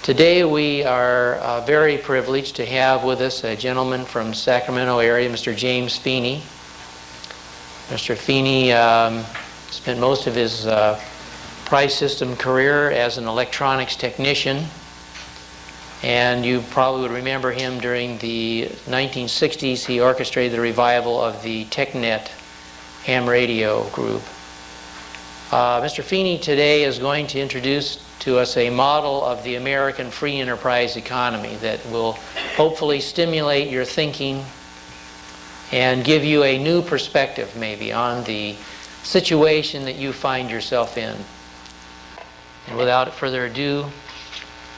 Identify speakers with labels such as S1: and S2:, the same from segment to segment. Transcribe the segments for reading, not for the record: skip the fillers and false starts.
S1: Today we are very privileged to have with us a gentleman from Sacramento area, Mr. James Feeney. Mr. Feeney spent most of his price system career as an electronics technician, and you probably would remember him during the 1960s. He orchestrated the revival of the TechNet ham radio group. Mr. Feeney today is going to introduce to us a model of the American free enterprise economy that will hopefully stimulate your thinking and give you a new perspective maybe on the situation that you find yourself in. And without further ado,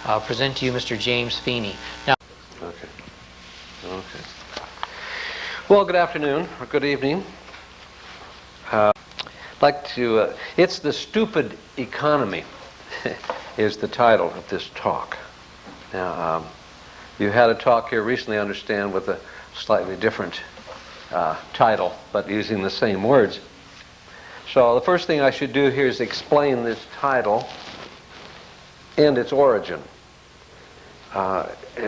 S1: I'll present to you Mr. James Feeney. Now,
S2: Okay. Well, good afternoon or good evening. I'd like to, it's the stupid economy is the title of this talk. Now, you had a talk here recently, I understand, with a slightly different title, but using the same words. So the first thing I should do here is explain this title and its origin.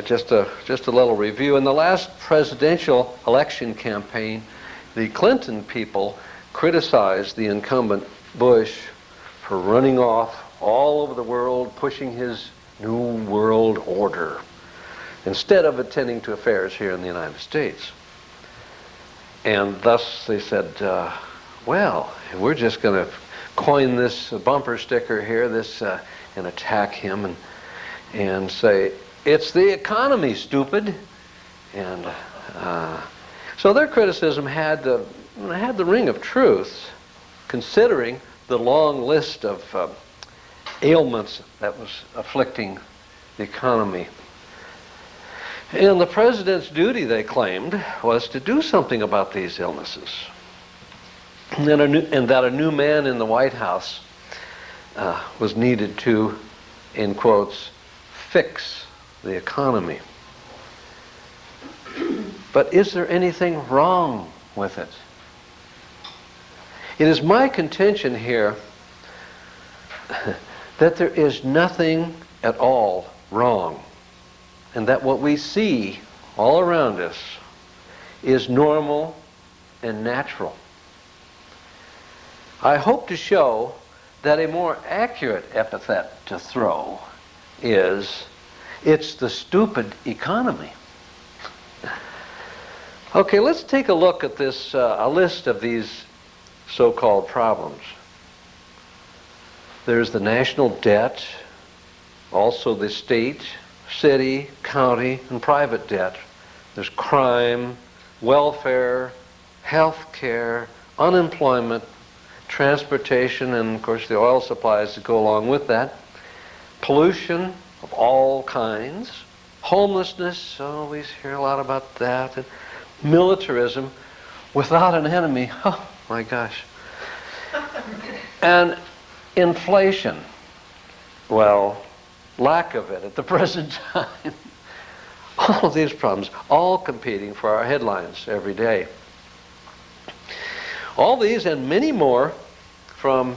S2: Just a little review. In the last presidential election campaign, the Clinton people criticized the incumbent Bush for running off all over the world, pushing his new world order, instead of attending to affairs here in the United States. And thus they said, well, we're just going to coin this bumper sticker here, and attack him and say, it's the economy, stupid. And so their criticism had the ring of truth, considering the long list of ailments that was afflicting the economy. And the president's duty, they claimed, was to do something about these illnesses. And that a new man in the White House was needed to, in quotes, fix the economy. But is there anything wrong with it? It is my contention here that there is nothing at all wrong, and that what we see all around us is normal and natural. I hope to show that a more accurate epithet to throw is, it's the stupid economy. Okay, let's take a look at this, a list of these so-called problems. There's the national debt, also the state, city, county, and private debt. There's crime, welfare, health care, unemployment, transportation, and of course the oil supplies that go along with that, pollution of all kinds, homelessness, we hear a lot about that, and militarism without an enemy, oh my gosh, and inflation, well, lack of it at the present time. All of these problems, all competing for our headlines every day. All these and many more, from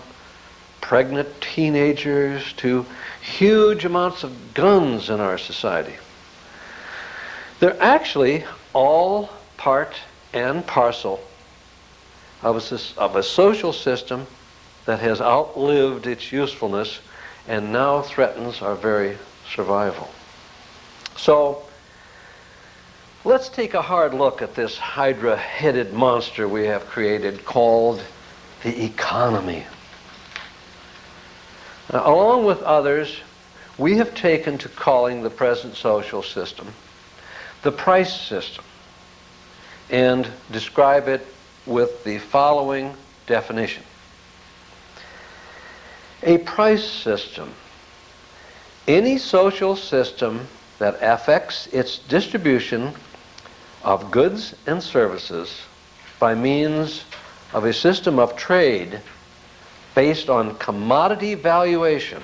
S2: pregnant teenagers to huge amounts of guns in our society. They're actually all part and parcel of a social system that has outlived its usefulness and now threatens our very survival. So, let's take a hard look at this hydra-headed monster we have created called the economy. Now, along with others, we have taken to calling the present social system the price system and describe it with the following definition. A price system, any social system that affects its distribution of goods and services by means of a system of trade based on commodity valuation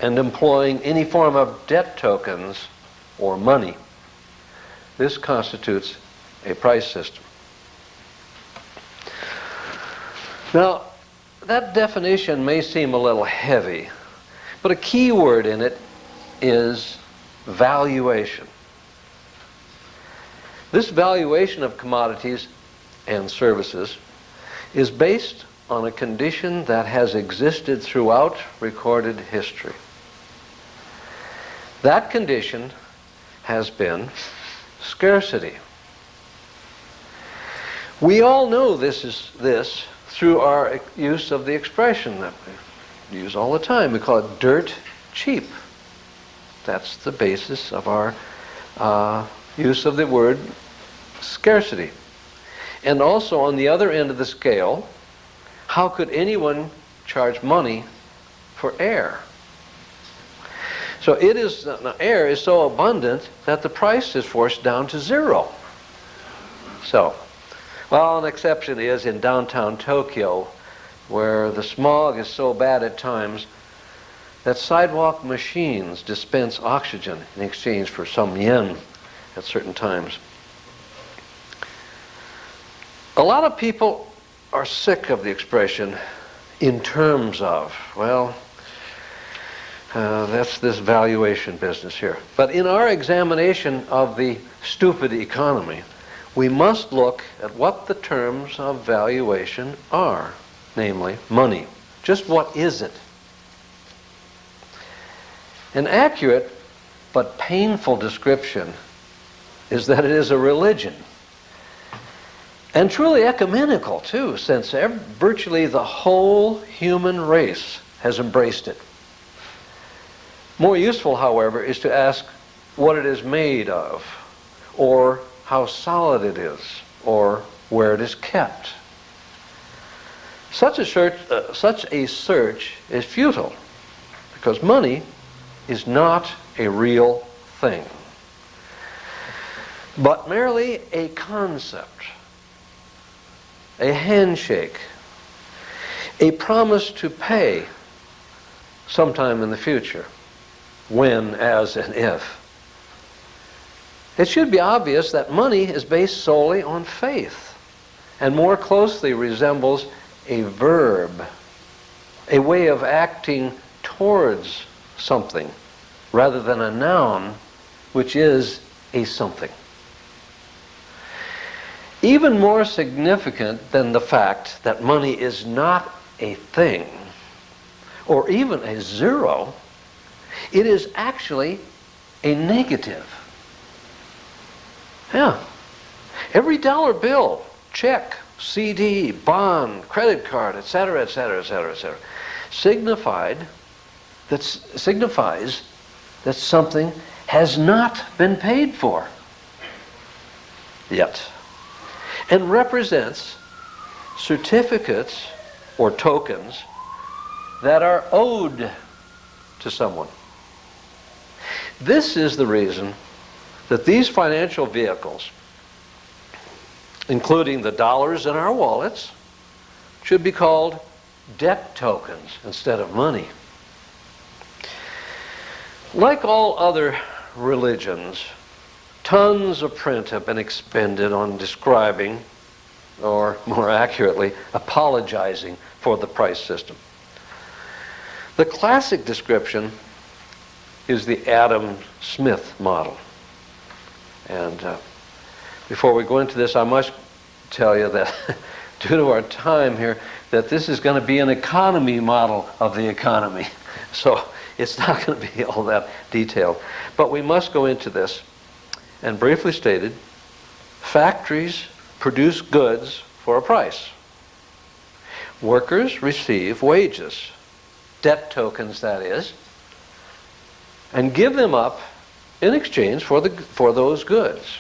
S2: and employing any form of debt tokens or money. This constitutes a price system. Now, that definition may seem a little heavy, but a key word in it is valuation. This valuation of commodities and services is based on a condition that has existed throughout recorded history. That condition has been scarcity. We all know this through our use of the expression that we use all the time. We call it dirt cheap. That's the basis of our use of the word scarcity. And also on the other end of the scale, how could anyone charge money for air? So air is so abundant that the price is forced down to zero. So, well, an exception is in downtown Tokyo, where the smog is so bad at times that sidewalk machines dispense oxygen in exchange for some yen at certain times. A lot of people are sick of the expression in terms of, well, that's this valuation business here. But in our examination of the stupid economy, we must look at what the terms of valuation are, namely money. Just what is it? An accurate but painful description is that it is a religion. And truly ecumenical, too, since virtually the whole human race has embraced it. More useful, however, is to ask what it is made of, or how solid it is, or where it is kept. Such a search is futile, because money is not a real thing, but merely a concept, a handshake, a promise to pay sometime in the future, when, as, and if. It should be obvious that money is based solely on faith and more closely resembles a verb, a way of acting towards something, rather than a noun, which is a something. Even more significant than the fact that money is not a thing, or even a zero, it is actually a negative. Yeah. Every dollar bill, check, CD, bond, credit card, etc., etc., etc., etc., signifies that something has not been paid for yet, and represents certificates or tokens that are owed to someone. This is the reason that these financial vehicles, including the dollars in our wallets, should be called debt tokens instead of money. Like all other religions, tons of print have been expended on describing, or more accurately, apologizing for the price system. The classic description is the Adam Smith model. And before we go into this, I must tell you that due to our time here, that this is going to be an economy model of the economy. So it's not going to be all that detailed. But we must go into this. And briefly stated, factories produce goods for a price. Workers receive wages, debt tokens that is, and give them up in exchange for those goods.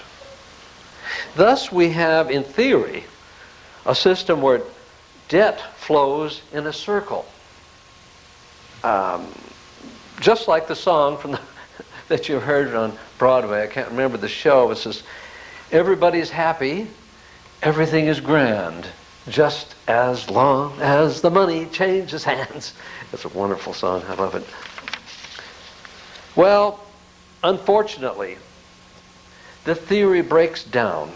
S2: Thus we have, in theory, a system where debt flows in a circle. Just like the song from that you heard on Broadway, I can't remember the show, it says, everybody's happy, everything is grand, just as long as the money changes hands. It's a wonderful song, I love it. Well, unfortunately, the theory breaks down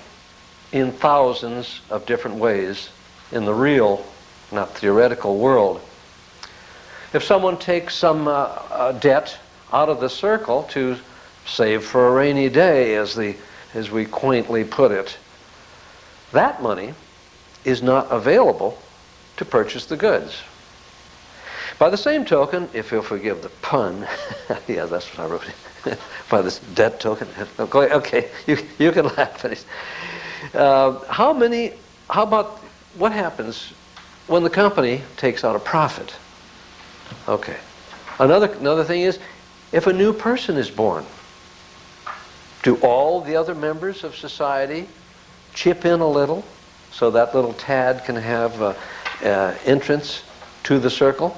S2: in thousands of different ways in the real, not theoretical world. If someone takes some debt out of the circle to save for a rainy day, as we quaintly put it, that money is not available to purchase the goods. By the same token, if you'll forgive the pun, yeah, that's what I wrote. By this debt token, okay, you can laugh at it. How about what happens when the company takes out a profit? Okay. Another thing is, if a new person is born, do all the other members of society chip in a little so that little tad can have entrance to the circle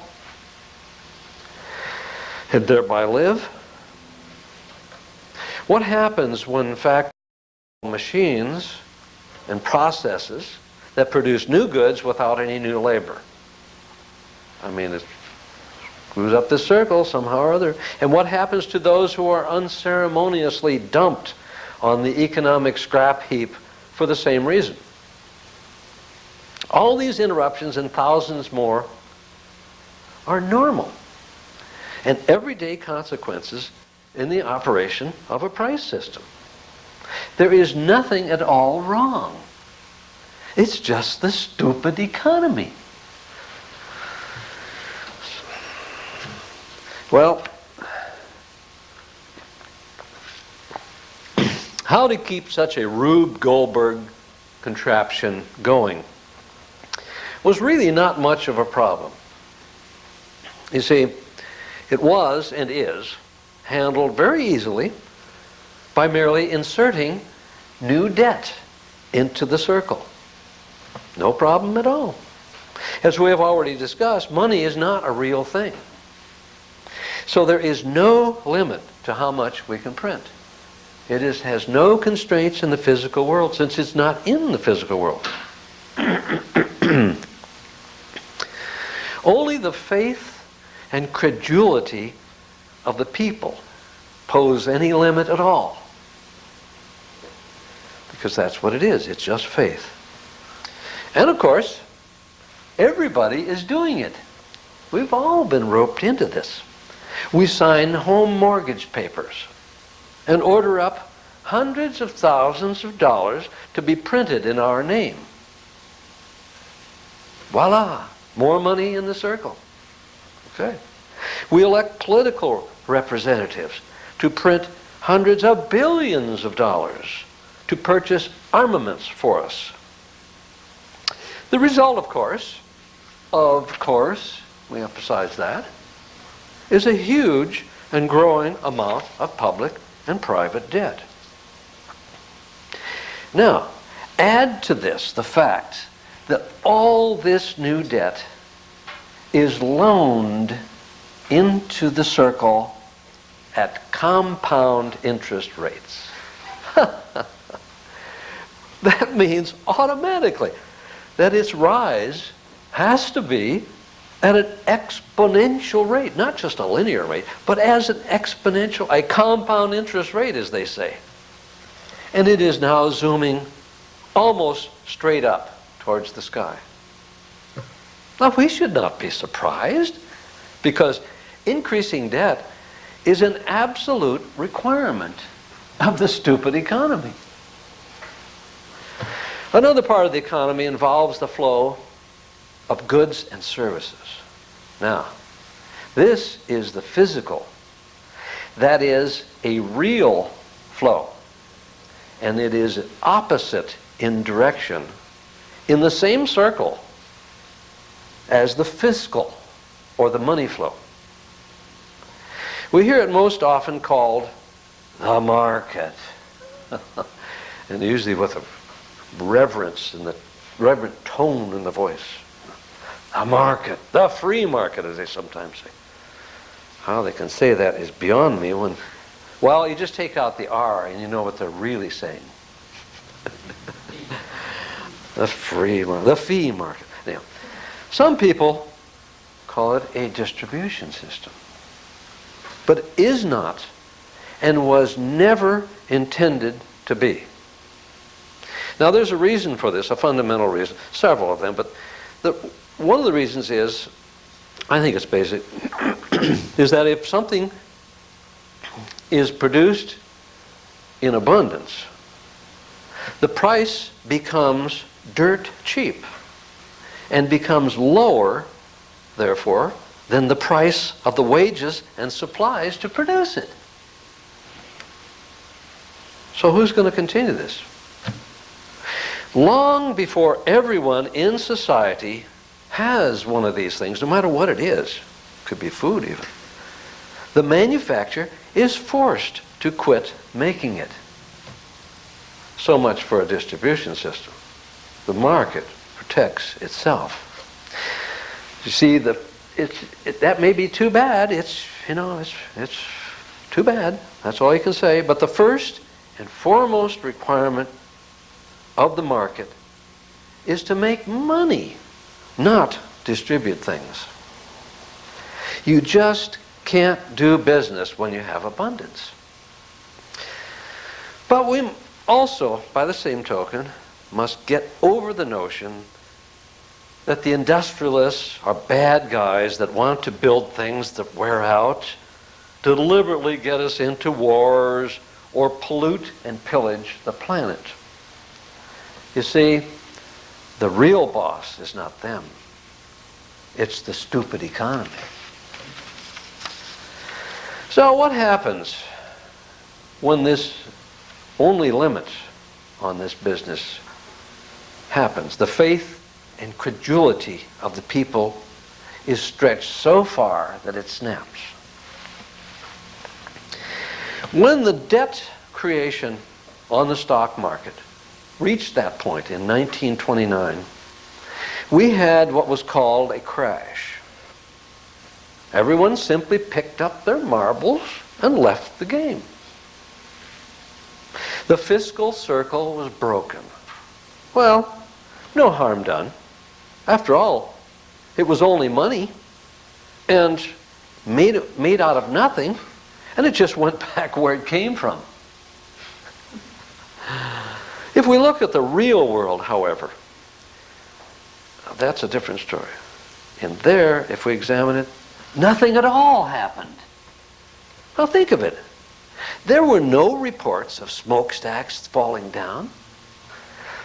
S2: and thereby live? What happens when factories, machines, and processes that produce new goods without any new labor? I mean, it screws up the circle somehow or other. And what happens to those who are unceremoniously dumped on the economic scrap heap for the same reason? All these interruptions and thousands more are normal and everyday consequences in the operation of a price system. There is nothing at all wrong. It's just the stupid economy. Well, how to keep such a Rube Goldberg contraption going was really not much of a problem. You see, it was and is handled very easily by merely inserting new debt into the circle. No problem at all. As we have already discussed, money is not a real thing. So there is no limit to how much we can print. It has no constraints in the physical world, since it's not in the physical world. Only the faith and credulity of the people pose any limit at all. Because that's what it is. It's just faith. And of course, everybody is doing it. We've all been roped into this. We sign home mortgage papers and order up hundreds of thousands of dollars to be printed in our name. Voila! More money in the circle. Okay. We elect political representatives to print hundreds of billions of dollars to purchase armaments for us. The result, of course, we emphasize that, is a huge and growing amount of public and private debt. Now, add to this the fact that all this new debt is loaned into the circle at compound interest rates. That means automatically that its rise has to be at an exponential rate, not just a linear rate, but as an exponential, a compound interest rate, as they say. And it is now zooming almost straight up towards the sky. Now, we should not be surprised, because increasing debt is an absolute requirement of the stupid economy. Another part of the economy involves the flow of goods and services. Now, this is the physical. That is a real flow. And it is opposite in direction in the same circle as the fiscal or the money flow. We hear it most often called the market. And usually with a reverence and the reverent tone in the voice. The market, the free market, as they sometimes say. How they can say that is beyond me when, well, you just take out the R and you know what they're really saying. The free market, the fee market. Now, some people call it a distribution system, but it is not and was never intended to be. Now, there's a reason for this, a fundamental reason, several of them, but one of the reasons is, I think it's basic, is that if something is produced in abundance, the price becomes dirt cheap and becomes lower, therefore, than the price of the wages and supplies to produce it. So who's going to continue this? Long before everyone in society has one of these things, no matter what it is, could be food even, the manufacturer is forced to quit making it. So much for a distribution system. The market protects itself. You see, that may be too bad. It's too bad. That's all you can say. But the first and foremost requirement of the market is to make money, not distribute things. You just can't do business when you have abundance. But we also, by the same token, must get over the notion that the industrialists are bad guys that want to build things that wear out, to deliberately get us into wars or pollute and pillage the planet. You see, the real boss is not them. It's the stupid economy. So what happens when this only limit on this business happens? The faith and credulity of the people is stretched so far that it snaps. When the debt creation on the stock market reached that point in 1929, we had what was called a crash. Everyone simply picked up their marbles and left the game. The fiscal circle was broken. Well, no harm done. After all, it was only money and made out of nothing, and it just went back where it came from. If we look at the real world, however, that's a different story. And there, if we examine it, nothing at all happened. Well, think of it. There were no reports of smokestacks falling down.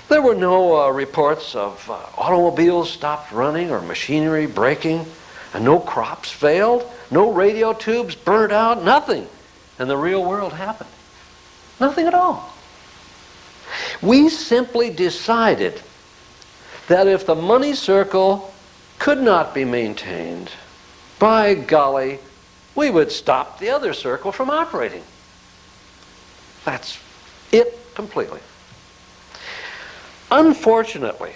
S2: There were no reports of automobiles stopped running or machinery breaking, and no crops failed, no radio tubes burned out, nothing. And the real world happened. Nothing at all. We simply decided that if the money circle could not be maintained, by golly, we would stop the other circle from operating. That's it completely. Unfortunately,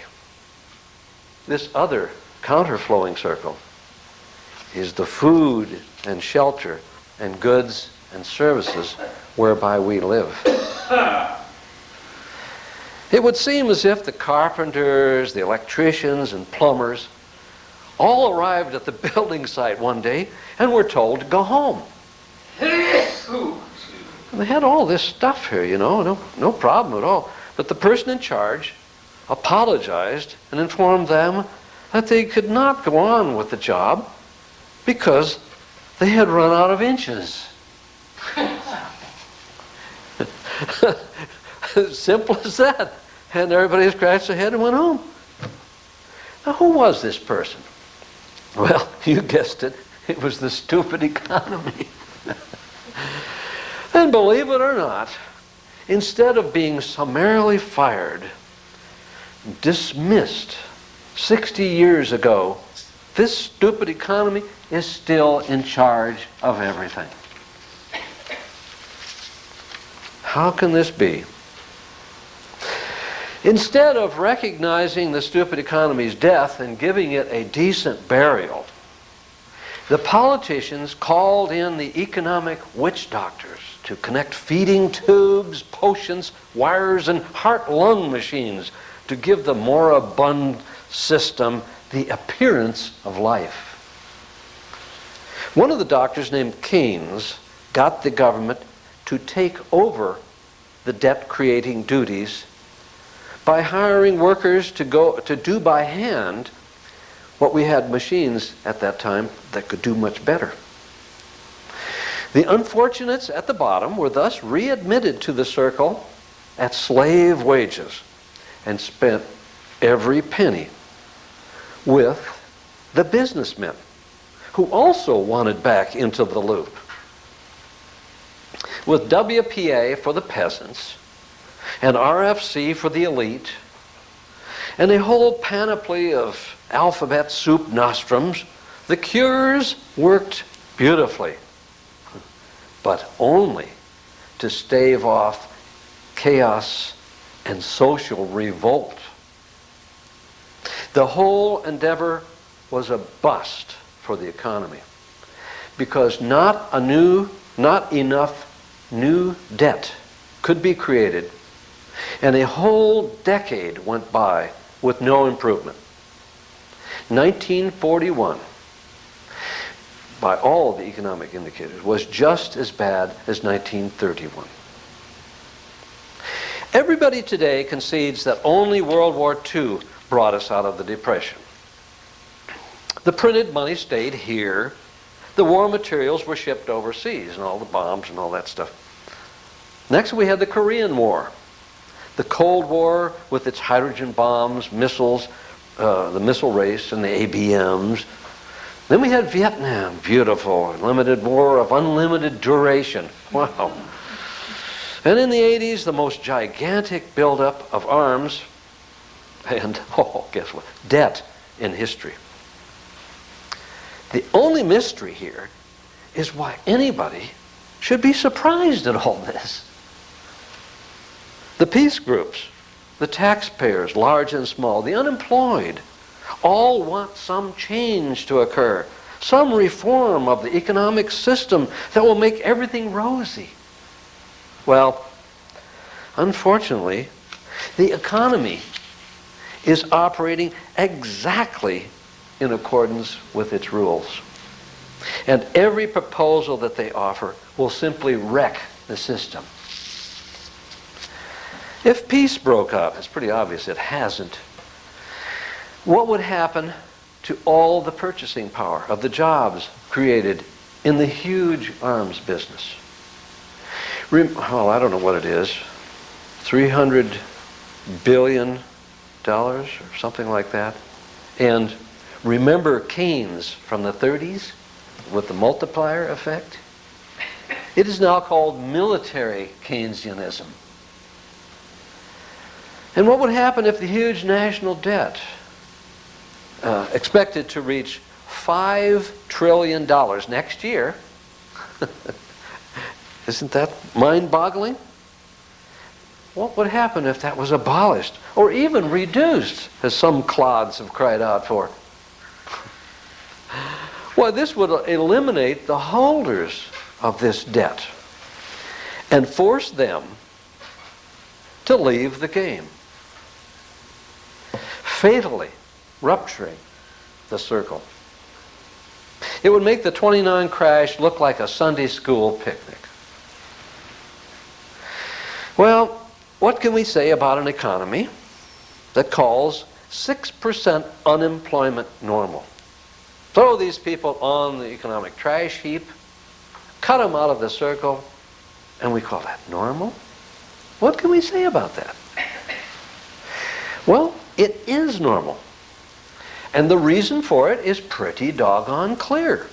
S2: this other counterflowing circle is the food and shelter and goods and services whereby we live. It would seem as if the carpenters, the electricians, and plumbers all arrived at the building site one day and were told to go home. And they had all this stuff here, no problem at all. But the person in charge apologized and informed them that they could not go on with the job because they had run out of inches. Simple as that. And everybody scratched their head and went home. Now, who was this person? Well, you guessed it. It was the stupid economy. And believe it or not, instead of being summarily fired, dismissed 60 years ago, this stupid economy is still in charge of everything. How can this be? Instead of recognizing the stupid economy's death and giving it a decent burial, the politicians called in the economic witch doctors to connect feeding tubes, potions, wires, and heart-lung machines to give the moribund system the appearance of life. One of the doctors named Keynes got the government to take over the debt-creating duties by hiring workers to do by hand what we had machines at that time that could do much better. The unfortunates at the bottom were thus readmitted to the circle at slave wages and spent every penny with the businessmen, who also wanted back into the loop. With WPA for the peasants, and RFC for the elite, and a whole panoply of alphabet soup nostrums, the cures worked beautifully, but only to stave off chaos and social revolt. The whole endeavor was a bust for the economy because not enough new debt could be created, and a whole decade went by with no improvement. 1941, by all the economic indicators, was just as bad as 1931. Everybody today concedes that only World War II brought us out of the Depression. The printed money stayed here. The war materials were shipped overseas, and all the bombs and all that stuff. Next, we had the Korean War. The Cold War with its hydrogen bombs, missiles, the missile race, and the ABMs. Then we had Vietnam, beautiful, limited war of unlimited duration. Wow. And in the 80s, the most gigantic buildup of arms and, guess what? Debt in history. The only mystery here is why anybody should be surprised at all this. The peace groups, the taxpayers, large and small, the unemployed, all want some change to occur, some reform of the economic system that will make everything rosy. Well, unfortunately, the economy is operating exactly in accordance with its rules. And every proposal that they offer will simply wreck the system. If peace broke up, it's pretty obvious it hasn't, what would happen to all the purchasing power of the jobs created in the huge arms business? Well, I don't know what it is, $300 billion or something like that. And remember Keynes from the 30s with the multiplier effect? It is now called military Keynesianism. And what would happen if the huge national debt, expected to reach $5 trillion next year, isn't that mind-boggling? What would happen if that was abolished or even reduced, as some clods have cried out for? Well, this would eliminate the holders of this debt and force them to leave the game, fatally rupturing the circle. It would make the 29 crash look like a Sunday school picnic. Well, what can we say about an economy that calls 6% unemployment normal? Throw these people on the economic trash heap, cut them out of the circle, and we call that normal? What can we say about that? Well, it is normal. And the reason for it is pretty doggone clear.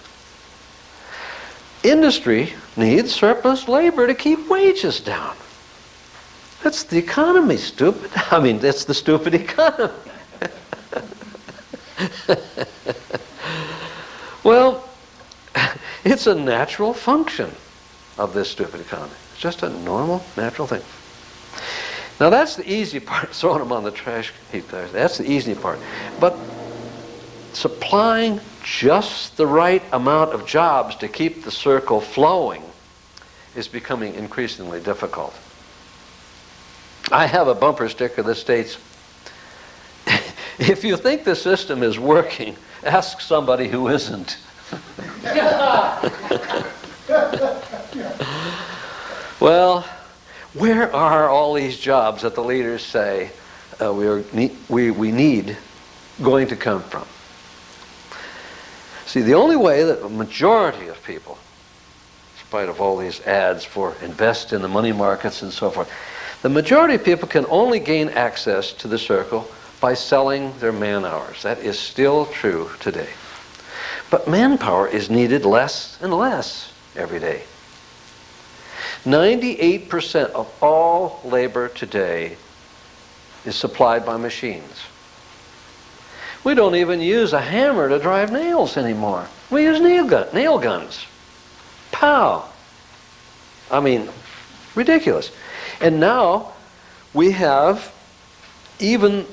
S2: Industry needs surplus labor to keep wages down. That's the economy, stupid. I mean, that's the stupid economy. Well, it's a natural function of this stupid economy. It's just a normal, natural thing. Now that's the easy part, throwing them on the trash heap there. That's the easy part. But supplying just the right amount of jobs to keep the circle flowing is becoming increasingly difficult. I have a bumper sticker that states, if you think the system is working, ask somebody who isn't. Well, where are all these jobs that the leaders say we need going to come from? See, the only way that a majority of people, spite of all these ads for invest in the money markets and so forth. The majority of people can only gain access to the circle by selling their man hours. That is still true today. But manpower is needed less and less every day. 98% of all labor today is supplied by machines. We don't even use a hammer to drive nails anymore. We use nail guns. Pow! I mean, ridiculous. And now we have, even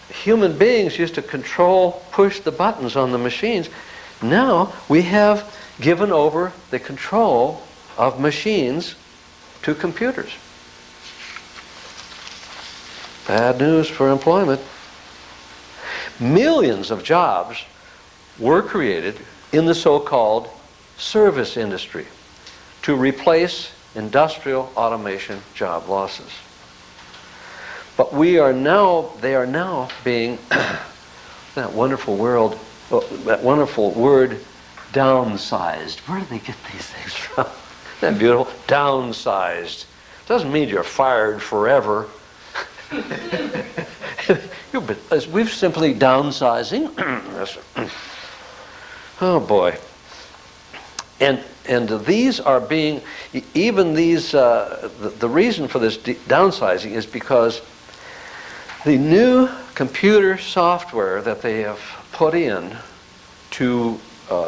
S2: human beings used to push the buttons on the machines. Now we have given over the control of machines to computers. Bad news for employment. Millions of jobs were created in the so-called service industry to replace industrial automation job losses. But they are now being, that wonderful word, downsized. Where do they get these things from? Isn't that beautiful? Downsized. Doesn't mean you're fired forever. We've simply downsizing. Oh boy. And these are being, even these, the reason for this downsizing is because the new computer software that they have put in to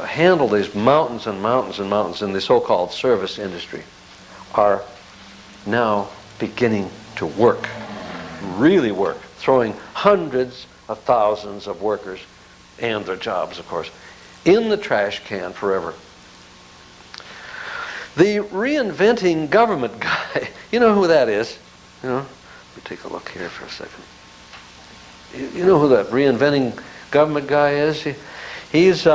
S2: handle these mountains and mountains and mountains in the so-called service industry are now beginning to work, really work, throwing hundreds of thousands of workers and their jobs, of course, in the trash can forever. The reinventing government guy, you know who that is? You know, let me take a look here for a second. You know who that reinventing government guy is? He is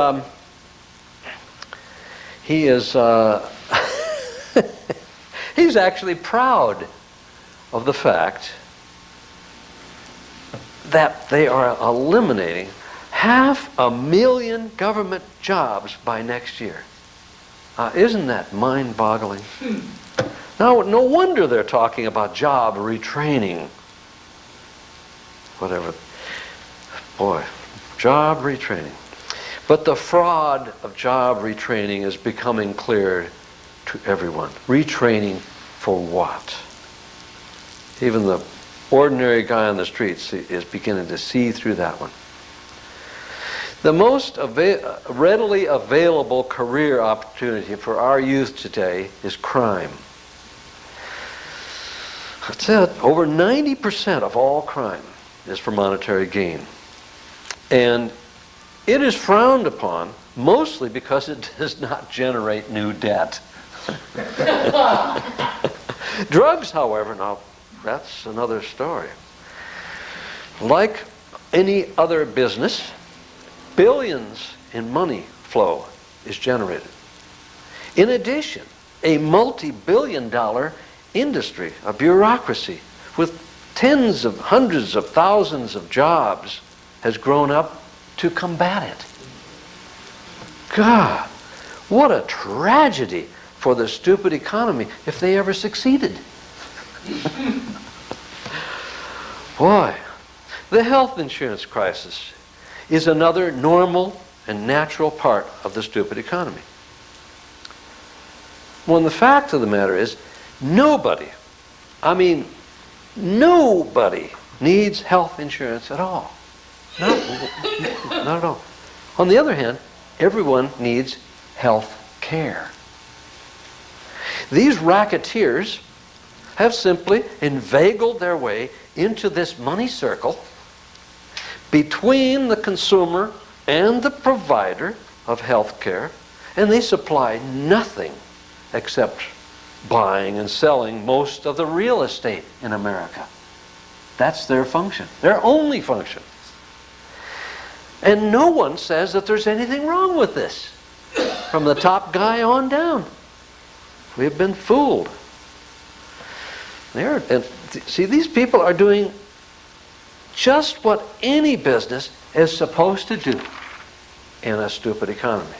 S2: he's actually proud of the fact that they are eliminating 500,000 government jobs by next year. Isn't that mind-boggling? Now, no wonder they're talking about job retraining. Whatever. Boy, job retraining. But the fraud of job retraining is becoming clear to everyone. Retraining for what? Even the ordinary guy on the streets is beginning to see through that one. The most readily available career opportunity for our youth today is crime. That's it. Over 90% of all crime is for monetary gain. And it is frowned upon mostly because it does not generate new debt. Drugs, however, now that's another story. Like any other business, billions in money flow is generated. In addition, a multi-billion-dollar industry, a bureaucracy with tens of hundreds of thousands of jobs has grown up to combat it. God, what a tragedy for the stupid economy if they ever succeeded. Boy, the health insurance crisis is another normal and natural part of the stupid economy. Well, the fact of the matter is, nobody needs health insurance at all. Not at all. On the other hand, everyone needs health care. These racketeers have simply inveigled their way into this money circle between the consumer and the provider of health care, and they supply nothing except buying and selling most of the real estate in America. That's their function, their only function. And no one says that there's anything wrong with this, from the top guy on down. We've been fooled. See, these people are doing just what any business is supposed to do in a stupid economy.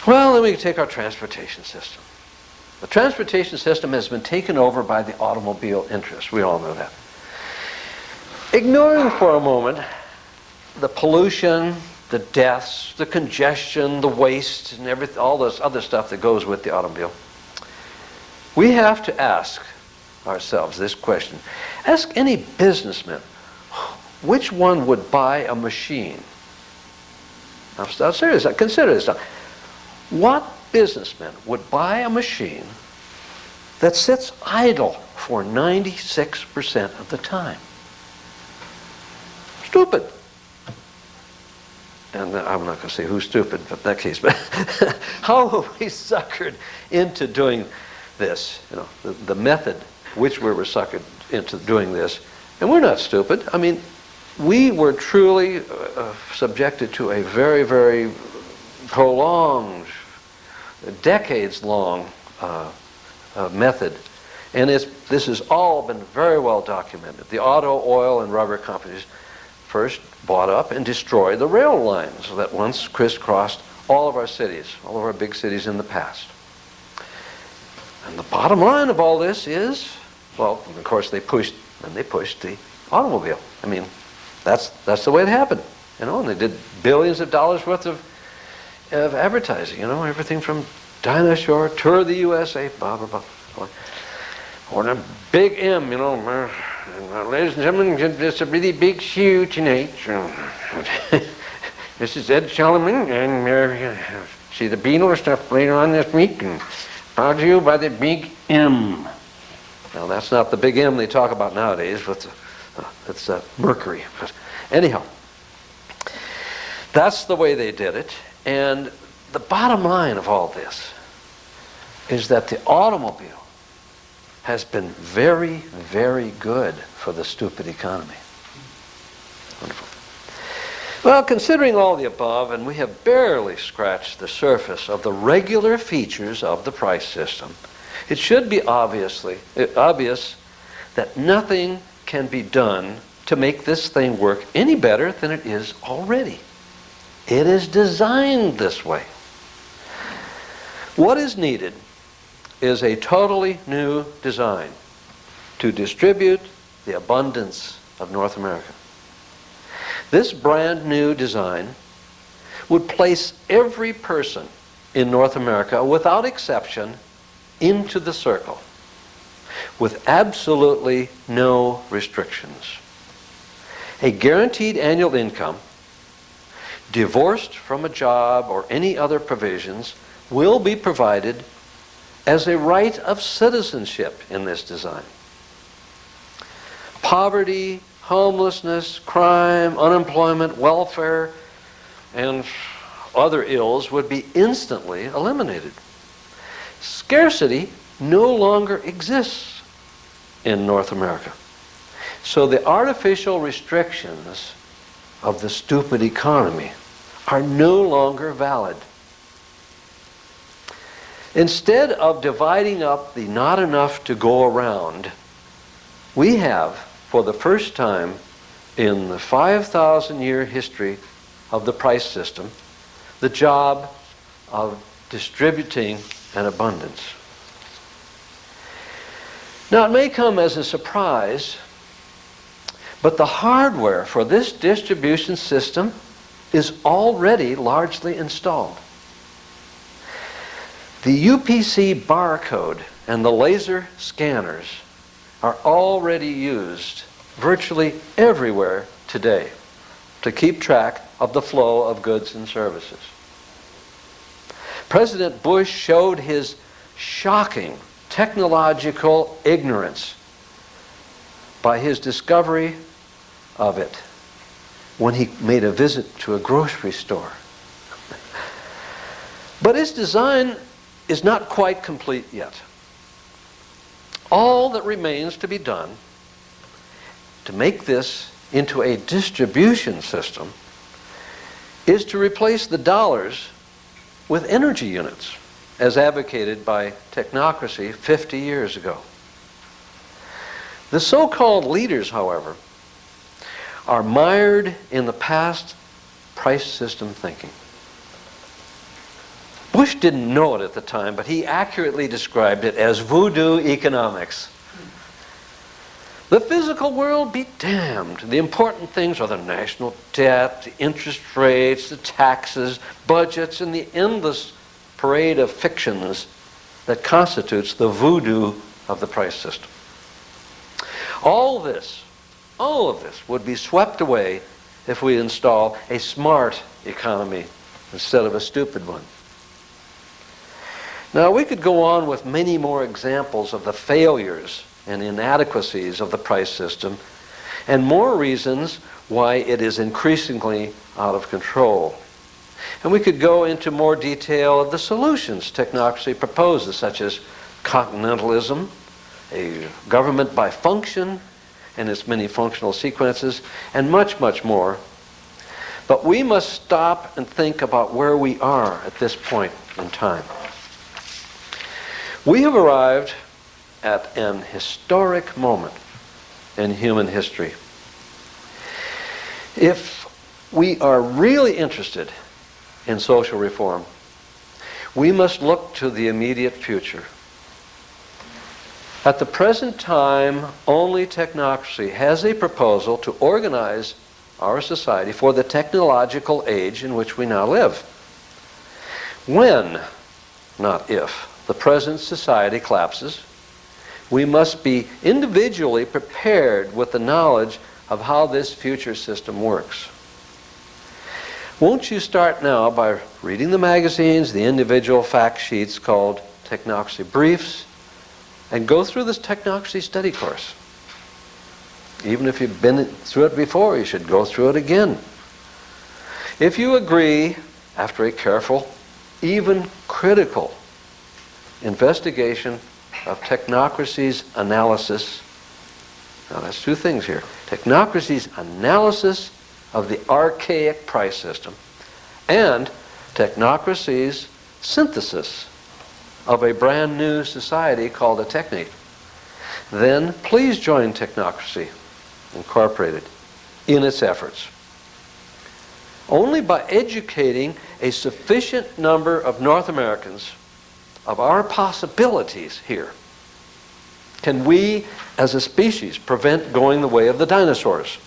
S2: Well, then we take our transportation system. The transportation system has been taken over by the automobile interest. We all know that. Ignoring for a moment the pollution, the deaths, the congestion, the waste, and everything, all this other stuff that goes with the automobile, we have to ask ourselves this question. Ask any businessman, which one would buy a machine? I'm serious. Consider this. What businessman would buy a machine that sits idle for 96% of the time? Stupid. And I'm not going to say who's stupid, but in that case, but how are we suckered into doing this? You know, the method which we were suckered into doing this. And we're not stupid. I mean, we were truly subjected to a very, very prolonged, decades-long method. And this has all been very well documented. The auto, oil, and rubber companies first bought up and destroyed the rail lines that once crisscrossed all of our cities, all of our big cities in the past. And the bottom line of all this is, well, of course they pushed the automobile. I mean, that's the way it happened, you know, and they did billions of dollars worth of advertising, you know, everything from Dinah Shore, Tour of the USA, blah, blah, blah. Or the big M, you know, ladies and gentlemen, it's a really big shoe tonight. This is Ed Solomon, and see the Beatles stuff later on this week, and brought to you by the big M. Now, that's not the big M they talk about nowadays, but it's mercury. But anyhow, that's the way they did it. And the bottom line of all this is that the automobile has been very, very good for the stupid economy. Wonderful. Well, considering all the above, and we have barely scratched the surface of the regular features of the price system, it should be obvious that nothing can be done to make this thing work any better than it is already. It is designed this way. What is needed is a totally new design to distribute the abundance of North America. This brand new design would place every person in North America, without exception, into the circle, with absolutely no restrictions. A guaranteed annual income, divorced from a job or any other provisions, will be provided as a right of citizenship in this design. Poverty, homelessness, crime, unemployment, welfare, and other ills would be instantly eliminated. Scarcity no longer exists in North America. So the artificial restrictions of the stupid economy are no longer valid. Instead of dividing up the not enough to go around, we have, for the first time in the 5,000-year history of the price system, the job of distributing an abundance. Now, it may come as a surprise, but the hardware for this distribution system is already largely installed. The UPC barcode and the laser scanners are already used virtually everywhere today to keep track of the flow of goods and services. President Bush showed his shocking technological ignorance by his discovery of it when he made a visit to a grocery store. But his design is not quite complete yet. All that remains to be done to make this into a distribution system is to replace the dollars with energy units, as advocated by Technocracy 50 years ago. The so-called leaders, however, are mired in the past price system thinking. Bush didn't know it at the time, but he accurately described it as voodoo economics. The physical world be damned. The important things are the national debt, the interest rates, the taxes, budgets, and the endless parade of fictions that constitutes the voodoo of the price system. All of this would be swept away if we install a smart economy instead of a stupid one. Now, we could go on with many more examples of the failures and inadequacies of the price system, and more reasons why it is increasingly out of control. And we could go into more detail of the solutions technocracy proposes, such as continentalism, a government by function and its many functional sequences, and much, much more. But we must stop and think about where we are at this point in time. We have arrived at an historic moment in human history. If we are really interested in social reform, we must look to the immediate future. At the present time, only technocracy has a proposal to organize our society for the technological age in which we now live. When, not if, the present society collapses, we must be individually prepared with the knowledge of how this future system works. Won't you start now by reading the magazines, the individual fact sheets called Technocracy Briefs, and go through this Technocracy study course. Even if you've been through it before, you should go through it again. If you agree, after a careful, even critical investigation of technocracy's analysis, now that's two things here, technocracy's analysis of the archaic price system and technocracy's synthesis of a brand new society called a technate, then please join Technocracy Incorporated in its efforts. Only by educating a sufficient number of North Americans of our possibilities here can we, as a species, prevent going the way of the dinosaurs.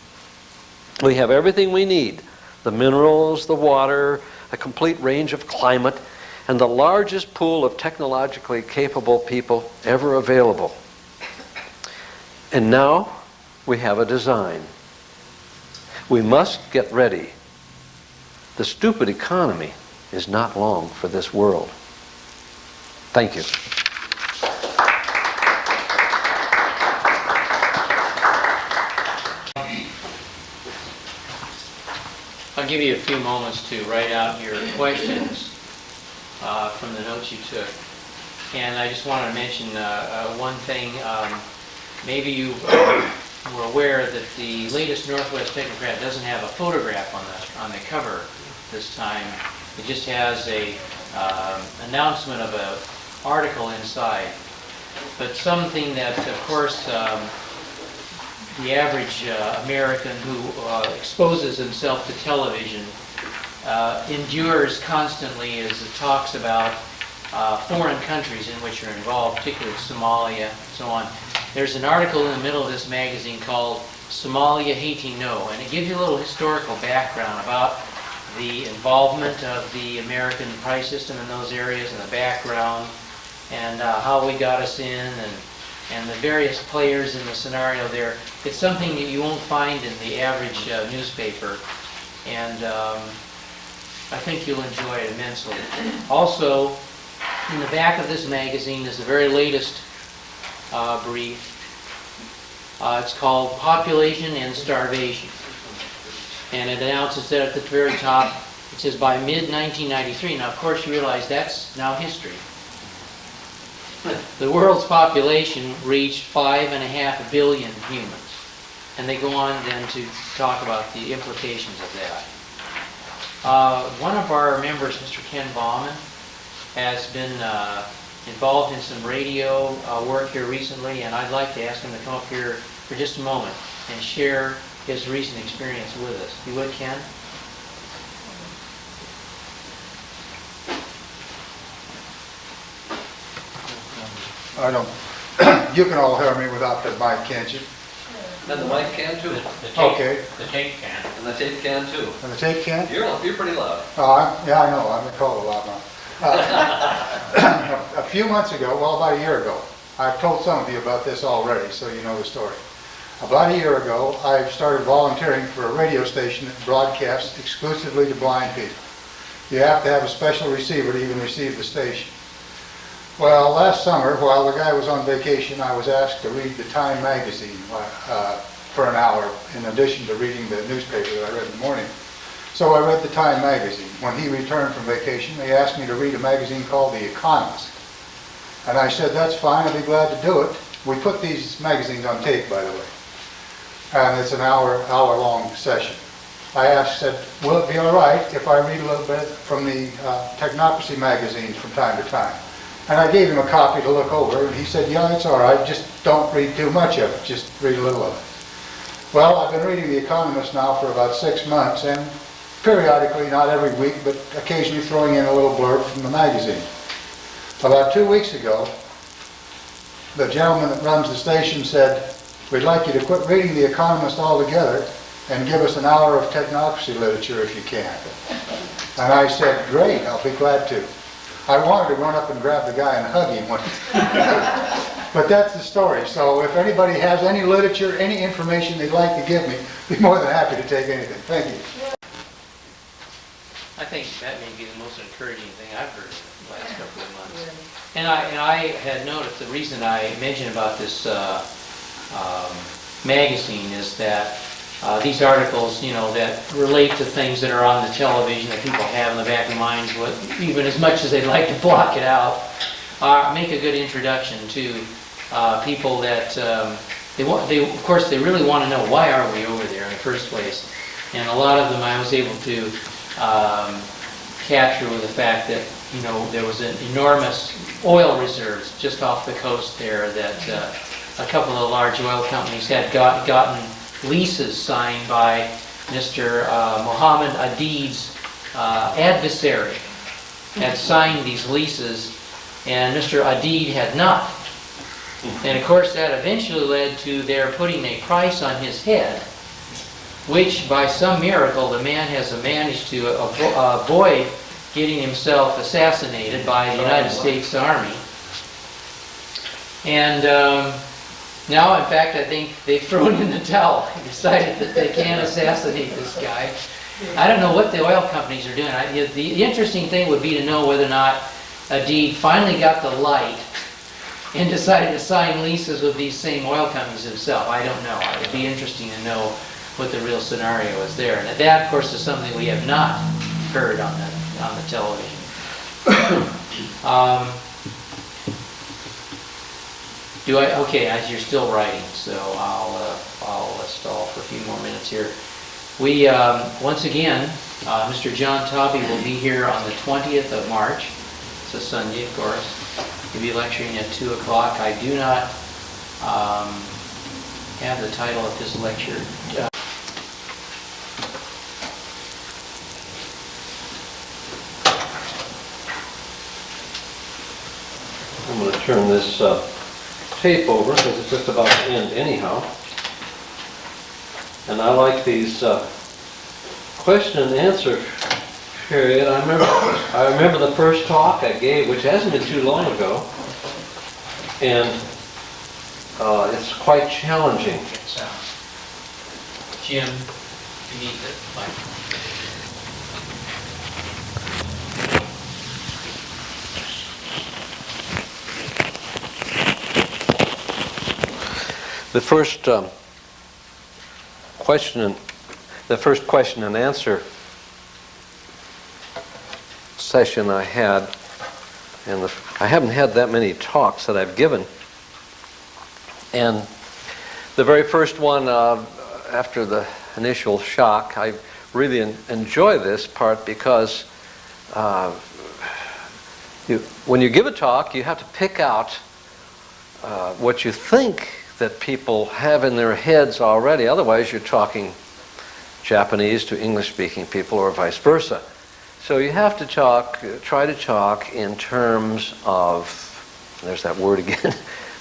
S2: We have everything we need: the minerals, the water, a complete range of climate, and the largest pool of technologically capable people ever available. And now we have a design. We must get ready. The stupid economy is not long for this world. Thank you.
S1: I'll give you a few moments to write out your questions from the notes you took. And I just wanted to mention one thing. Maybe you were aware that the latest Northwest Technocrat doesn't have a photograph on the cover this time. It just has a announcement of an article inside. But something that, of course, the average American who exposes himself to television endures constantly is it talks about foreign countries in which you're involved, particularly Somalia, and so on. There's an article in the middle of this magazine called Somalia Hating No, and it gives you a little historical background about the involvement of the American price system in those areas and the background and how we got us in and the various players in the scenario there. It's something that you won't find in the average newspaper, and I think you'll enjoy it immensely. Also, in the back of this magazine is the very latest brief. It's called Population and Starvation. And it announces that at the very top, it says by mid-1993. Now, of course, you realize that's now history. The world's population reached 5.5 billion humans. And they go on then to talk about the implications of that. One of our members, Mr. Ken Bauman, has been involved in some radio work here recently, and I'd like to ask him to come up here for just a moment and share his recent experience with us. You would, Ken?
S3: I don't, you can all hear me without the mic, can't you?
S2: And the mic can too.
S3: Okay.
S1: The tape can.
S2: And the tape can too.
S3: And the tape can?
S2: You're pretty loud.
S3: Yeah, I know, I've been called a lot now. A few months ago, well, about a year ago, I've told some of you about this already, so you know the story. About a year ago, I started volunteering for a radio station that broadcasts exclusively to blind people. You have to have a special receiver to even receive the station. Well, last summer, while the guy was on vacation, I was asked to read the Time magazine for an hour, in addition to reading the newspaper that I read in the morning. So I read the Time magazine. When he returned from vacation, they asked me to read a magazine called The Economist. And I said, that's fine, I'll be glad to do it. We put these magazines on tape, by the way. And it's an hour-long session. I said, will it be all right if I read a little bit from the Technocracy magazines from time to time? And I gave him a copy to look over, and he said, yeah, it's all right, just don't read too much of it, just read a little of it. Well, I've been reading The Economist now for about 6 months, and periodically, not every week, but occasionally throwing in a little blurb from the magazine. About 2 weeks ago, the gentleman that runs the station said, we'd like you to quit reading The Economist altogether and give us an hour of technocracy literature if you can. And I said, great, I'll be glad to. I wanted to run up and grab the guy and hug him. But that's the story. So if anybody has any literature, any information they'd like to give me, I'd be more than happy to take anything. Thank you.
S1: I think that may be the most encouraging thing I've heard in the last couple of months. And I had noticed, the reason I mentioned about this magazine is that these articles, you know, that relate to things that are on the television that people have in the back of their minds, even as much as they'd like to block it out, make a good introduction to people that of course, they really want to know, why are we over there in the first place? And a lot of them I was able to capture with the fact that, you know, there was an enormous oil reserves just off the coast there that a couple of large oil companies had gotten leases signed by Mr. Mohammed Adid's adversary, had signed these leases, and Mr. Adid had not. And of course that eventually led to their putting a price on his head, which by some miracle the man has managed to avoid getting himself assassinated by the United States Army. And now, in fact, I think they've thrown in the towel and decided that they can't assassinate this guy. I don't know what the oil companies are doing. The interesting thing would be to know whether or not Adid finally got the light and decided to sign leases with these same oil companies himself. I don't know. It would be interesting to know what the real scenario is there. And that, of course, is something we have not heard on the television. Okay, as you're still writing, so I'll stall for a few more minutes here. We, once again, Mr. John Tobby will be here on the 20th of March. It's a Sunday, of course. He'll be lecturing at 2 o'clock. I do not have the title of his lecture.
S2: I'm going to turn this tape over because it's just about to end anyhow. And I like these question and answer period. I remember the first talk I gave, which hasn't been too long ago, and it's quite challenging.
S1: Jim, you need the mic.
S2: The first question and answer session I had, and I haven't had that many talks that I've given, and the very first one after the initial shock, I really enjoy this part because when you give a talk, you have to pick out what you think that people have in their heads already. Otherwise, you're talking Japanese to English-speaking people or vice versa. So you have to try to talk in terms of There's that word again.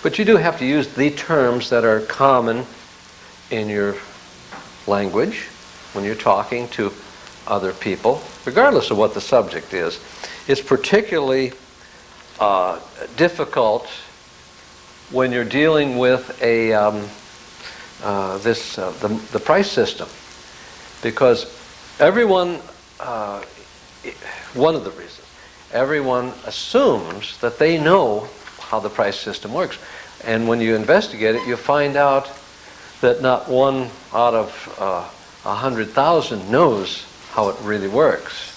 S2: But you do have to use the terms that are common in your language when you're talking to other people, regardless of what the subject is. It's particularly difficult when you're dealing with the price system, because everyone, one of the reasons, everyone assumes that they know how the price system works. And when you investigate it, you find out that not one out of 100,000 knows how it really works.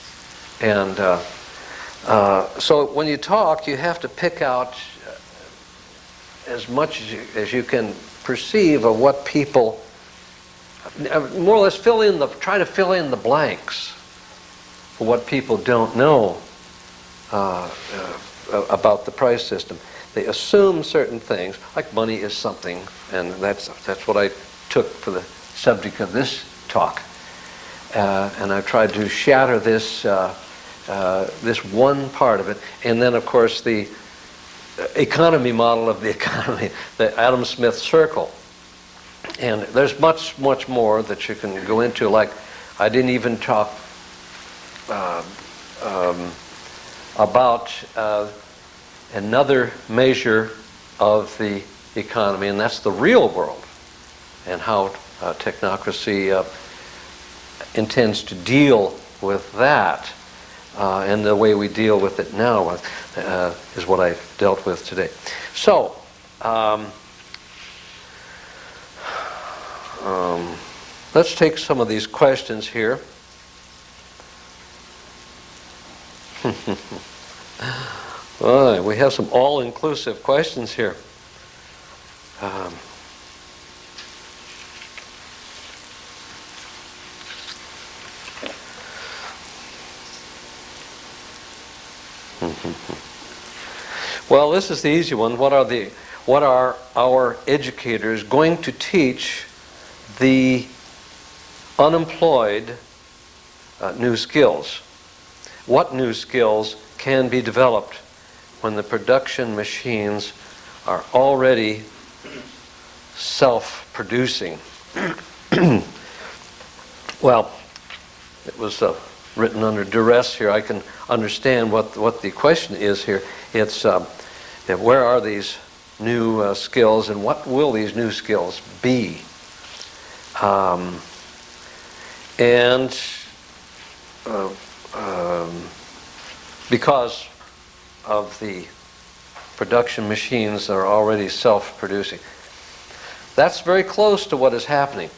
S2: And so when you talk, you have to pick out as much as you can perceive of what people, more or less try to fill in the blanks for what people don't know about the price system. They assume certain things, like money is something, and that's what I took for the subject of this talk. And I tried to shatter this one part of it, and then of course the economy model of the economy, the Adam Smith circle. And there's much more that you can go into. Like, I didn't even talk about another measure of the economy, and that's the real world, and how technocracy intends to deal with that. And the way we deal with it now is what I dealt with today. So, let's take some of these questions here. All right, we have some all-inclusive questions here. Well, this is the easy one. What are our educators going to teach the unemployed new skills? What new skills can be developed when the production machines are already self-producing? Well, it was written under duress here. I can understand what the question is here. It's where are these new skills, and what will these new skills be? Because of the production machines that are already self-producing. That's very close to what is happening.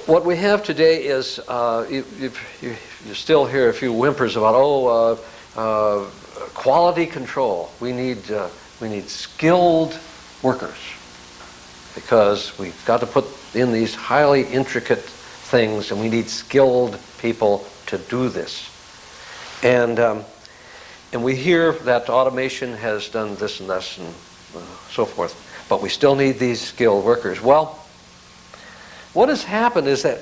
S2: What we have today is, you still hear a few whimpers about, quality control. We need skilled workers, because we've got to put in these highly intricate things, and we need skilled people to do this. And we hear that automation has done this and this and so forth, but we still need these skilled workers. Well, what has happened is that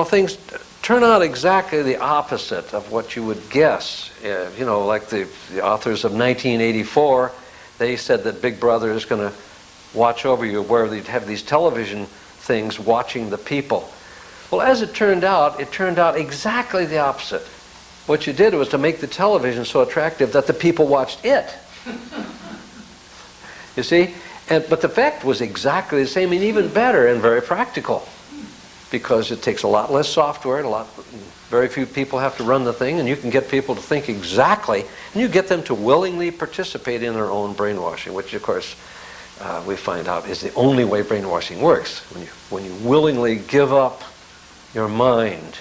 S2: things turn out exactly the opposite of what you would guess. Like the authors of 1984, they said that Big Brother is going to watch over you, where they'd have these television things watching the people. Well, as it turned out exactly the opposite. What you did was to make the television so attractive that the people watched it. You see? But the effect was exactly the same, and even better, and very practical, because it takes a lot less software, very few people have to run the thing, and you can get people to think exactly, and you get them to willingly participate in their own brainwashing, which of course we find out is the only way brainwashing works, when you willingly give up your mind.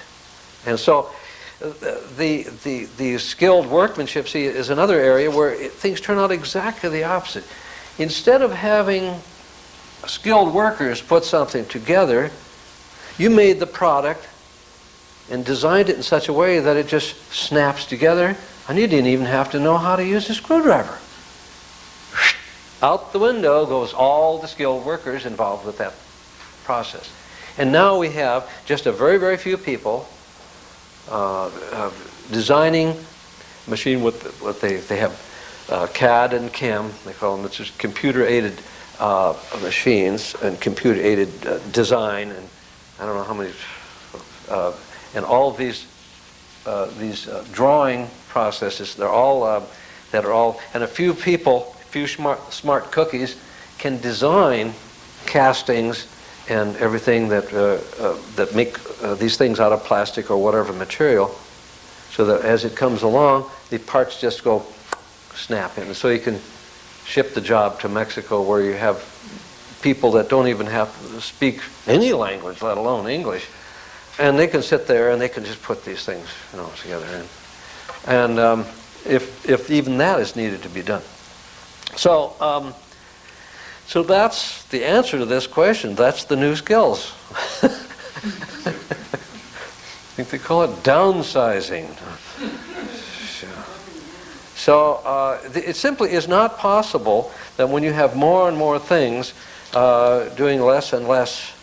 S2: And so the skilled workmanship, see, is another area where things turn out exactly the opposite. Instead of having skilled workers put something together, you made the product and designed it in such a way that it just snaps together, and you didn't even have to know how to use a screwdriver. Out the window goes all the skilled workers involved with that process. And now we have just a very, very few people designing a machine with what they have CAD and CAM, they call them. It's just computer-aided machines and computer-aided design, and I don't know how many, and all of these drawing processes. They're all and a few people, a few smart cookies, can design castings and everything that make these things out of plastic or whatever material, so that as it comes along, the parts just go snap in. So you can ship the job to Mexico, where you have people that don't even have to speak any language, let alone English, and they can sit there and they can just put these things, together. And if even that is needed to be done. So that's the answer to this question. That's the new skills. I think they call it downsizing. So it simply is not possible that when you have more and more things doing less and less,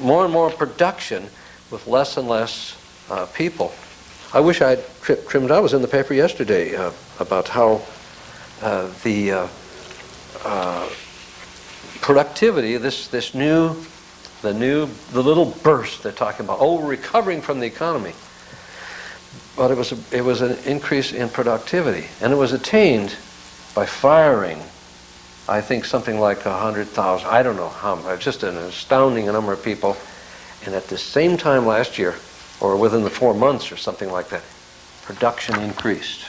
S2: more and more production with less and less people. I wish I'd trimmed. I was in the paper yesterday about how the productivity, the little burst they're talking about. Oh, we're recovering from the economy. But it was an increase in productivity, and it was attained by firing, I think, something like 100,000. I don't know how, just an astounding number of people. And at the same time last year, or within the 4 months or something like that, production increased.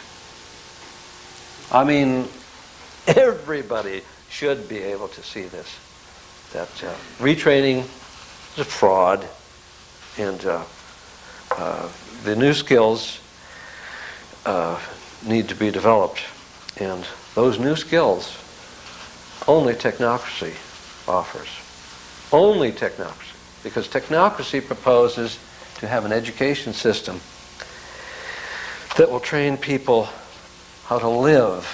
S2: I mean, everybody should be able to see this. That retraining is a fraud, and the new skills need to be developed. And those new skills, only technocracy offers. Only technocracy. Because technocracy proposes to have an education system that will train people how to live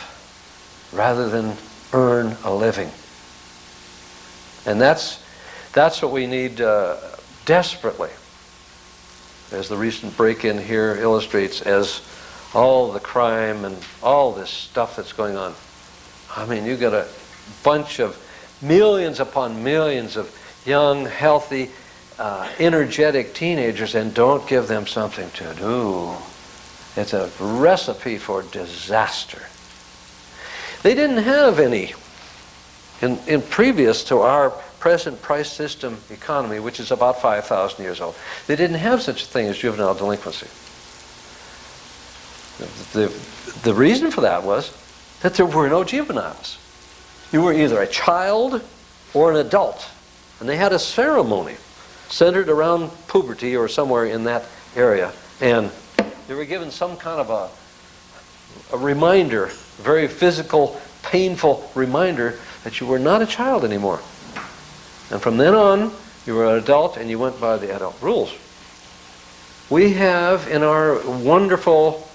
S2: rather than earn a living. And that's what we need desperately, as the recent break-in here illustrates, as all the crime and all this stuff that's going on. I mean, you got a bunch of millions upon millions of young, healthy, energetic teenagers, and don't give them something to do. It's a recipe for disaster. They didn't have any in previous to our present price system economy, which is about 5,000 years old. They didn't have such a thing as juvenile delinquency. The reason for that was that there were no juveniles. You were either a child or an adult. And they had a ceremony centered around puberty or somewhere in that area. And they were given some kind of a reminder, a very physical, painful reminder that you were not a child anymore. And from then on, you were an adult and you went by the adult rules. We have in our wonderful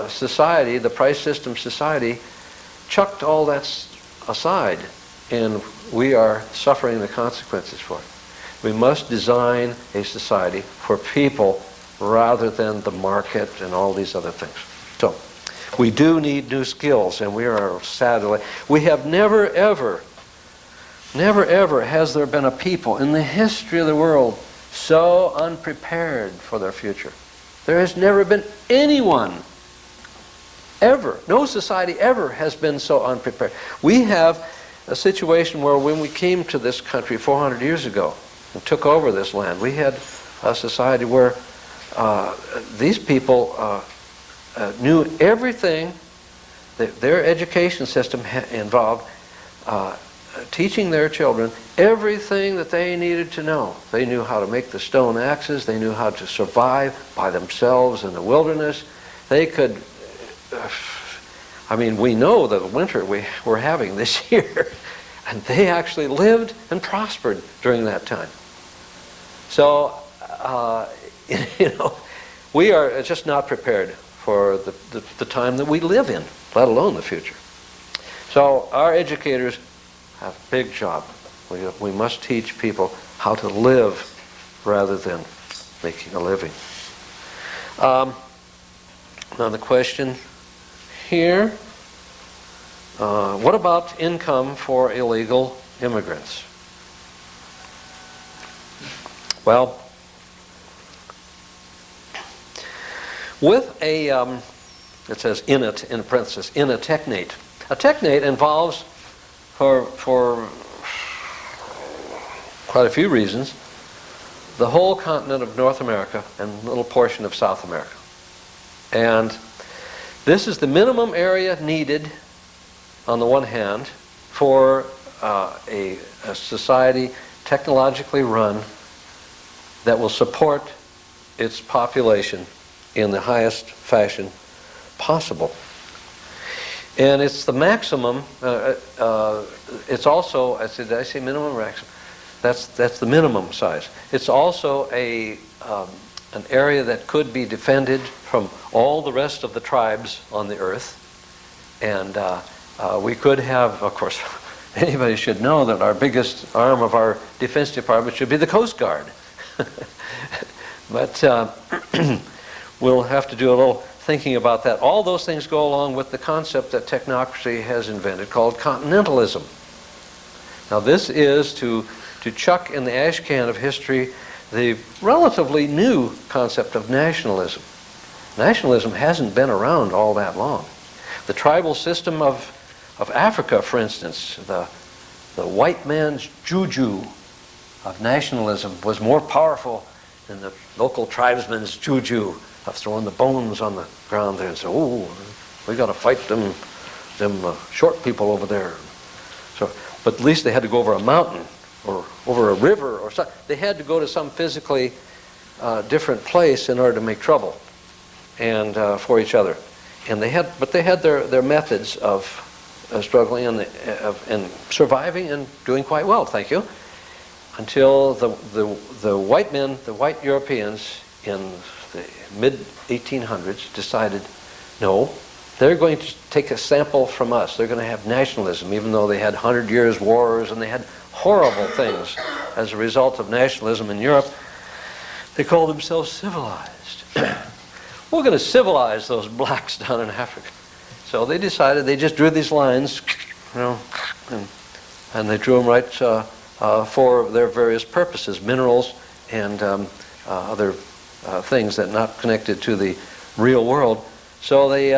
S2: society, the price system society, chucked all that aside, and we are suffering the consequences for it. We must design a society for people rather than the market and all these other things. So, we do need new skills, and we are sadly, we have never ever has there been a people in the history of the world so unprepared for their future. There has never been anyone ever, no society ever has been so unprepared. We have a situation where when we came to this country 400 years ago and took over this land, we had a society where these people knew everything. Their education system involved teaching their children everything that they needed to know. They knew how to make the stone axes. They knew how to survive by themselves in the wilderness. They could, we know that the winter we're having this year, and they actually lived and prospered during that time. So, we are just not prepared for the time that we live in, let alone the future. So our educators have a big job. We must teach people how to live rather than making a living. Now the question here. What about income for illegal immigrants? Well, with a, it says in parenthesis, in a technate. A technate involves, for quite a few reasons, the whole continent of North America and a little portion of South America. And this is the minimum area needed, on the one hand, for a society technologically run that will support its population in the highest fashion possible. And it's the maximum, it's also, did I say minimum or maximum? That's the minimum size. It's also an area that could be defended from all the rest of the tribes on the earth. And we could have, of course, anybody should know that our biggest arm of our Defense Department should be the Coast Guard. But we'll have to do a little thinking about that. All those things go along with the concept that technocracy has invented called continentalism. Now this is to chuck in the ash can of history the relatively new concept of nationalism. Nationalism hasn't been around all that long. The tribal system of Africa, for instance, the white man's juju of nationalism was more powerful than the local tribesman's juju of throwing the bones on the ground there and saying, "Oh, we got to fight them short people over there." So, but at least they had to go over a mountain or over a river or something. They had to go to some physically different place in order to make trouble and for each other. And they had their methods of struggling and surviving and doing quite well, thank you, until the white men, the white Europeans in the mid-1800s decided, no, they're going to take a sample from us. They're going to have nationalism, even though they had 100 years wars and they had horrible things as a result of nationalism in Europe. They called themselves civilized. We're going to civilize those blacks down in Africa. So they decided, they just drew these lines, and they drew them right for their various purposes, minerals and other things that are not connected to the real world. So they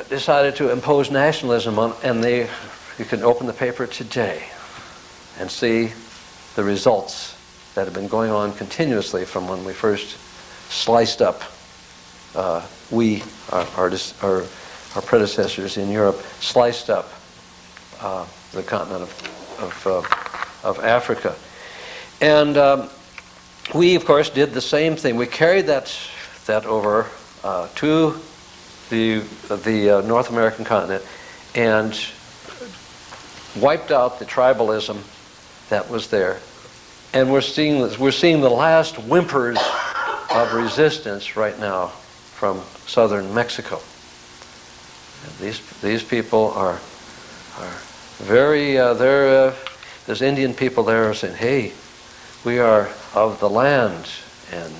S2: decided to impose nationalism on, and you can open the paper today and see the results that have been going on continuously from when we first sliced up. Our predecessors in Europe sliced up the continent of Africa, and we, of course, did the same thing. We carried that over to the North American continent and wiped out the tribalism that was there. And we're seeing the last whimpers of resistance right now from southern Mexico. And these people are very there's Indian people there saying, "Hey, we are of the land, and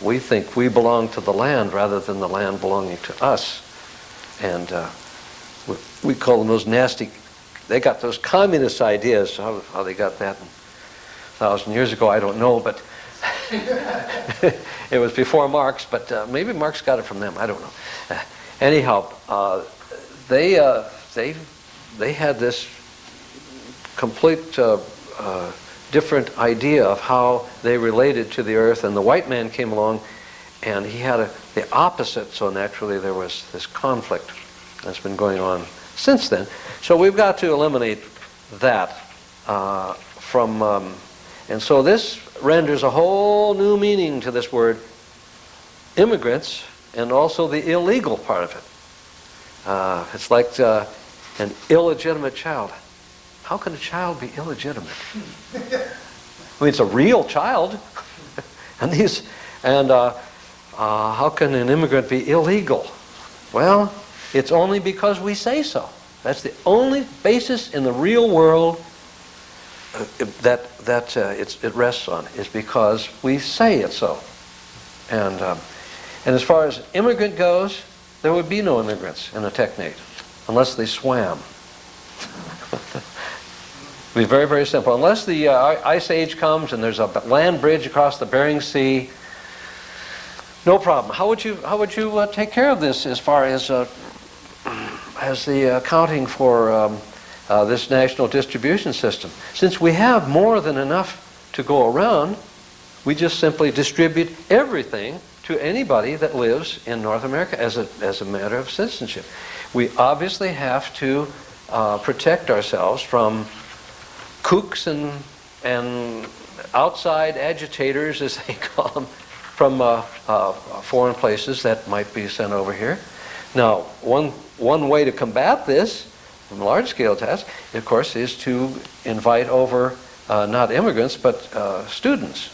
S2: we think we belong to the land rather than the land belonging to us." And we call them those nasty. They got those communist ideas. How they got that 1,000 years ago, I don't know, but it was before Marx. But maybe Marx got it from them. I don't know. Anyhow, they had this complete different idea of how they related to the earth, and the white man came along, and he had the opposite. So naturally, there was this conflict that's been going on since then. So we've got to eliminate that and so this renders a whole new meaning to this word immigrants, and also the illegal part of it. It's like an illegitimate child. How can a child be illegitimate? I mean, it's a real child, and how can an immigrant be illegal? Well, it's only because we say so. That's the only basis in the real world that it rests on, is because we say it so. And And as far as immigrant goes, there would be no immigrants in a technate unless they swam. It would be very, very simple. Unless the ice age comes and there's a land bridge across the Bering Sea, no problem. How would you take care of this as far as the accounting for this national distribution system? Since we have more than enough to go around, we just simply distribute everything to anybody that lives in North America as a matter of citizenship. We obviously have to protect ourselves from kooks and outside agitators, as they call them, from foreign places that might be sent over here. Now, one way to combat this, from large-scale tasks, of course, is to invite over not immigrants but students.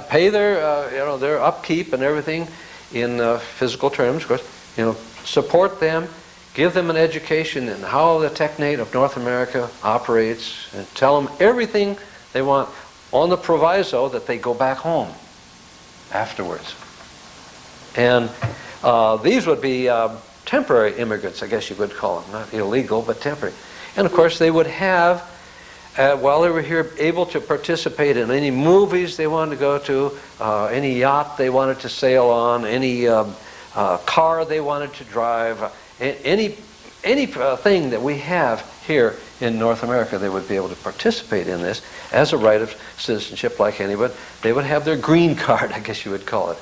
S2: Pay their upkeep and everything in physical terms, of course. Support them. Give them an education in how the technate of North America operates, and tell them everything they want on the proviso that they go back home afterwards. And these would be temporary immigrants, I guess you would call them. Not illegal, but temporary. And of course they would have, while they were here, able to participate in any movies they wanted to go to, any yacht they wanted to sail on, any car they wanted to drive, any thing that we have here in North America, they would be able to participate in this as a right of citizenship like anybody. They would have their green card, I guess you would call it,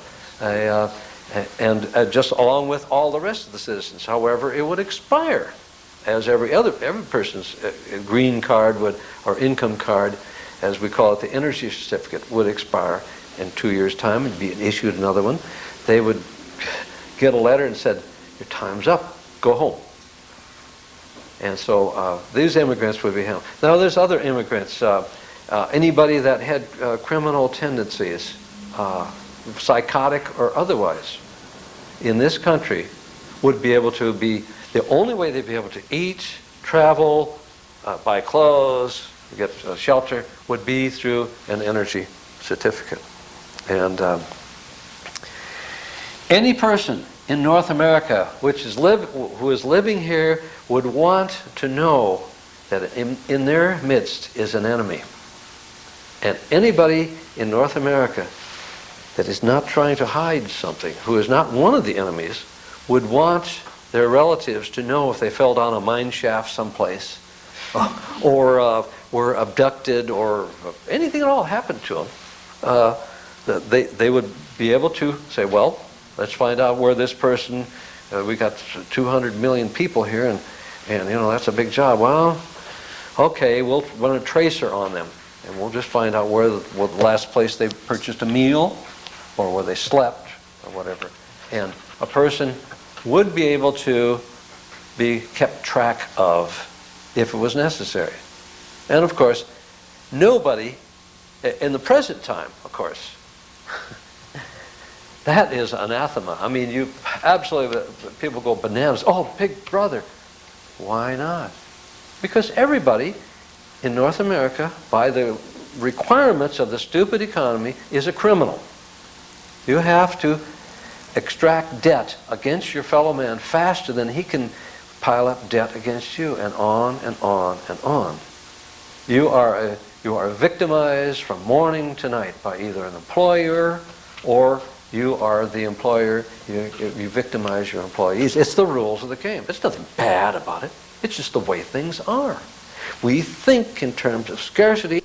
S2: and just along with all the rest of the citizens. However, it would expire, as every person's green card would, or income card, as we call it, the energy certificate, would expire in 2 years' time and be issued another one. They would get a letter and said, "Your time's up. Go home." And so these immigrants would be handled. Now there's other immigrants. Anybody that had criminal tendencies, psychotic or otherwise, in this country would be able to be, the only way they'd be able to eat, travel, buy clothes, get shelter, would be through an energy certificate. And any person in North America who is living here would want to know that in their midst is an enemy. And anybody in North America that is not trying to hide something, who is not one of the enemies, would want their relatives to know if they fell down a mine shaft someplace, or were abducted, or anything at all happened to them. They would be able to say, well, let's find out where this person, we got 200 million people here, and that's a big job. Well, okay, we'll run a tracer on them, and we'll just find out where the last place they purchased a meal, or where they slept, or whatever. And a person would be able to be kept track of if it was necessary. And of course, nobody, in the present time, of course, that is anathema. I mean, you absolutely, people go bananas. Oh, Big Brother. Why not? Because everybody in North America, by the requirements of the stupid economy, is a criminal. You have to extract debt against your fellow man faster than he can pile up debt against you, and on and on and on. You are victimized from morning to night by either an employer, or you are the employer. You victimize your employees. It's the rules of the game. There's nothing bad about it. It's just the way things are. We think in terms of scarcity.